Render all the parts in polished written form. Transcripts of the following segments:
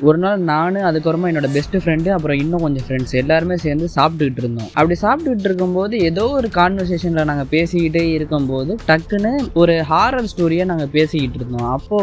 ஒரு நாள் நான் அதுக்கப்புறமா என்னோட பெஸ்ட் ஃப்ரெண்டு அப்புறம் இன்னும் கொஞ்சம் ஃப்ரெண்ட்ஸ் எல்லாருமே சேர்ந்து சாப்பிட்டுக்கிட்டு இருந்தோம். அப்படி சாப்பிட்டுக்கிட்டு இருக்கும்போது ஏதோ ஒரு கான்வர்சேஷனில் நாங்கள் பேசிக்கிட்டே இருக்கும்போது டக்குன்னு ஒரு ஹாரர் ஸ்டோரியை நாங்கள் பேசிக்கிட்டு இருந்தோம். அப்போ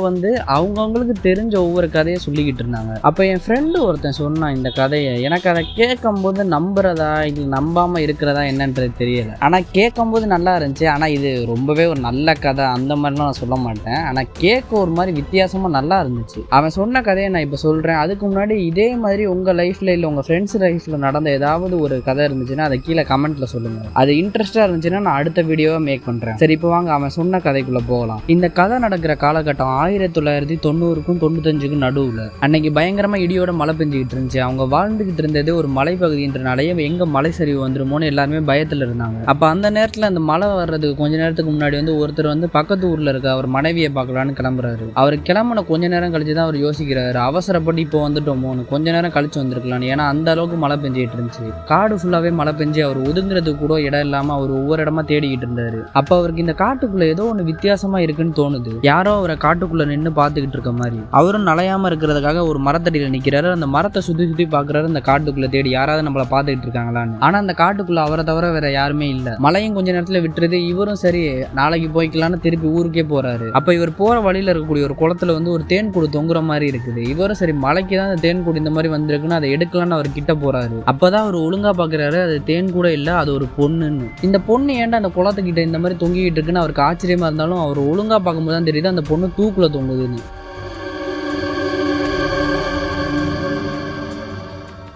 அவங்கவுங்களுக்கு தெரிஞ்ச ஒவ்வொரு கதையை சொல்லிக்கிட்டு இருந்தாங்க. அப்போ என் ஃப்ரெண்டு ஒருத்தன் சொன்னான் இந்த கதையை. எனக்கு அதை கேட்கும்போது நம்புறதா இல்லை நம்பாமல் இருக்கிறதா என்னன்றது தெரியலை. ஆனால் கேட்கும்போது நல்லா இருந்துச்சு. ஆனால் இது ரொம்பவே ஒரு நல்ல கதை அந்த மாதிரிலாம் நான் சொல்ல மாட்டேன். ஆனால் கேட்க ஒரு மாதிரி வித்தியாசமாக நல்லா இருந்துச்சு. அவன் சொன்ன கதையை நான் இப்போ சொல்கிறேன். அதுக்கு முன்னாடி இதே மாதிரி உங்கள் லைஃப்பில் இல்லை உங்கள் ஃப்ரெண்ட்ஸ் லைஃப்பில் நடந்த ஏதாவது ஒரு கதை இருந்துச்சுன்னா அதை கீழே கமெண்ட்டில் சொல்லுங்கள். அது இன்ட்ரெஸ்ட்டாக இருந்துச்சுன்னா நான் அடுத்த வீடியோவை மேக் பண்ணுறேன். சரி, இப்போ வாங்க அவன் சொன்ன கதைக்குள்ளே போகலாம். இந்த கதை நடக்கிற காலகட்டம் 1990க்கும் 95க்கும் நடுவில். அன்னைக்கு பயங்கரமாக இடியோட மழை பெஞ்சிக்கிட்டு இருந்துச்சு. அவங்க வாழ்ந்துக்கிட்டு இருந்தது ஒரு மலைப்பகுதின்றனாலே எங்கே மலை சரிவு வந்துருமோன்னு எல்லாருமே பயத்தில் இருந்தாங்க. அப்போ அந்த நேரத்தில் அந்த மழை வர்றதுக்கு கொஞ்ச நேரத்துக்கு முன்னாடி ஒருத்தர் பக்கத்து ஊரில் இருக்க அவர் மனைவியை பார்க்கலான்னு கிளம்புறாரு. அவர் கிளம்புன கொஞ்ச நேரம் கழிச்சு தான் அவர் யோசிக்கிறாரு, அவசரப்பட்டு இப்போ வந்துட்டோமோன்னு. கொஞ்ச நேரம் கழிச்சு வந்திருக்கலான்னு. ஏன்னா அந்த அளவுக்கு மழை பெஞ்சிட்டு இருந்துச்சு. காடு ஃபுல்லாகவே மழை பெஞ்சு அவர் ஒதுங்குறதுக்கு கூட இடம் இல்லாமல் அவர் ஒவ்வொரு இடமா தேடிக்கிட்டு இருந்தாரு. அப்போ அவருக்கு இந்த காட்டுக்குள்ள ஏதோ ஒன்று வித்தியாசமா இருக்குன்னு தோணுது. யாரோ அவரை காட்டுக்குள்ள நின்று பார்த்துக்கிட்டு இருக்க மாதிரி. அவரும் நலையாம இருக்கிறதுக்காக ஒரு மரத்தடியில் நிற்கிறாரு. அந்த மரத்தை சுற்றி சுற்றி பார்க்குறாரு. அந்த காட்டுக்குள்ள தேடி யாராவது நம்மளை பார்த்துக்கிட்டு இருக்காங்களான்னு. ஆனால் அந்த காட்டுக்குள்ள அவரை தவிர வேற யாருமே இல்லை. மழையும் கொஞ்ச நேரத்தில் விட்டுருது. இவரும் சரி நாளைக்கு போய்க்கலான்னு திருப்பி ஊருக்கே போறாரு. அப்போ இவர் போற வழியில இருக்கக்கூடிய ஒரு குளத்துல ஒரு தேன் கூடு தொங்குற மாதிரி இருக்குது. இவரும் சரி மலைக்கு தான் அந்த தேன் கூடு இந்த மாதிரி வந்திருக்குன்னு அதை எடுக்கலான்னு அவர் கிட்ட போறாரு. அப்பதான் அவர் ஒழுங்கா பாக்குறாரு, அது தேன் கூட இல்ல, அது ஒரு பொண்ணுன்னு. இந்த பொண்ணு ஏன்டா அந்த குளத்துக்கிட்ட இந்த மாதிரி தொங்கிக்கிட்டு இருக்குன்னு அவருக்கு ஆச்சரியமா இருந்தாலும் அவர் ஒழுங்கா பார்க்கும்போது தான் தெரியுது அந்த பொண்ணு தூக்குல தொங்குதுன்னு.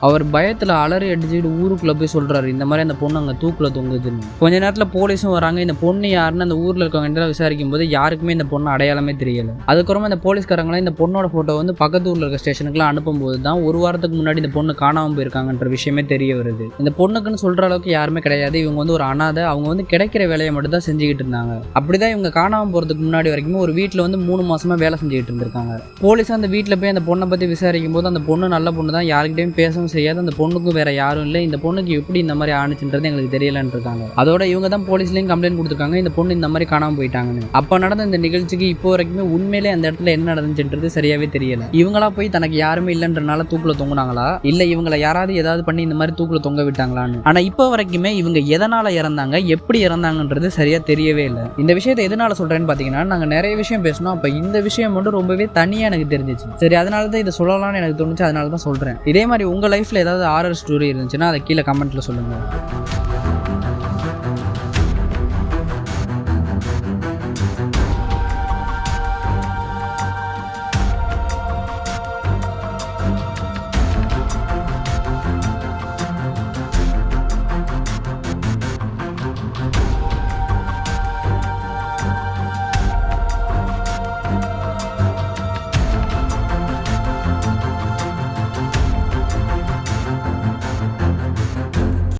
அவர் பயத்தில் அலறி அடிச்சுட்டு ஊருக்குள்ளே போய் சொல்கிறாரு, இந்த மாதிரி அந்த பொண்ணு அங்கே தூக்கில் தொங்குதுன்னு. கொஞ்ச நேரத்தில் போலீஸும் வராங்க. இந்த பொண்ணு யாருன்னு அந்த ஊரில் இருக்கவங்க விசாரிக்கும் போது யாருக்குமே இந்த பொண்ணு அடையாளமே தெரியலை. அதுக்கப்புறமா இந்த போலீஸ்காரங்களாம் இந்த பொண்ணோட ஃபோட்டோ பக்கத்து ஊரில் இருக்க ஸ்டேஷனுக்குலாம் அனுப்பும்போது தான் ஒரு வாரத்துக்கு முன்னாடி இந்த பொண்ணு காணாமல் போயிருக்காங்கன்ற விஷயமே தெரிய வருது. இந்த பொண்ணுக்குன்னு சொல்கிற அளவுக்கு யாருமே கிடையாது. இவங்க ஒரு அனாதை. அவங்க கிடைக்கிற வேலையை மட்டும் தான் செஞ்சுக்கிட்டு இருந்தாங்க. அப்படிதான் இவங்க காணாமல் போகிறதுக்கு முன்னாடி வரைக்கும் ஒரு வீட்டில் 3 மாசமாக வேலை செஞ்சுக்கிட்டு இருந்திருக்காங்க. போலீஸ் அந்த வீட்டில் போய் அந்த பொண்ணை பற்றி விசாரிக்கும் போது அந்த பொண்ணு நல்ல பொண்ணு தான், யாருக்கிட்டையும் பேசவும் செய்யாது. அந்த பொண்ணுக்கும் வேற யாரும் இல்லை. இந்த பொண்ணுக்கு எப்படி இந்த மாதிரி ஆணுச்சுன்றது எங்களுக்கு தெரியலன்னு இருக்காங்க. அதோட இவங்க தான் போலீஸ்லயும் கம்ப்ளைண்ட் கொடுத்துருக்காங்க, இந்த பொண்ணு இந்த மாதிரி காணாமல் போயிட்டாங்கன்னு. அப்ப நடந்த இந்த நிகழ்ச்சிக்கு இப்போ வரைக்குமே உண்மையிலே அந்த இடத்துல என்ன நடந்துச்சுன்றது சரியாவே தெரியல. இவங்களா போய் தனக்கு யாருமே இல்லைன்றனால தூக்குல தொங்குனாங்களா, இல்ல இவங்களை யாராவது ஏதாவது பண்ணி இந்த மாதிரி தூக்குல தொங்க விட்டாங்களான்னு. ஆனா இப்போ வரைக்குமே இவங்க எதனால இறந்தாங்க, எப்படி இறந்தாங்கன்றது சரியா தெரியவே இல்லை. இந்த விஷயத்தை எதனால சொல்றேன்னு பாத்தீங்கன்னா, நாங்க நிறைய விஷயம் பேசணும். அப்ப இந்த விஷயம் மட்டும் ரொம்பவே தனியா எனக்கு தெரிஞ்சிச்சு. சரி, அதனாலதான் இதை சொல்லலாம்னு எனக்கு தோணுச்சு. அதனாலதான் சொல்றேன். இதே மாதிரி உங்க லைஃப்ல ஏதாவது ஹாரர் ஸ்டோரி இருந்துச்சுன்னா அதை கீழே கமெண்ட்ல சொல்லுங்க.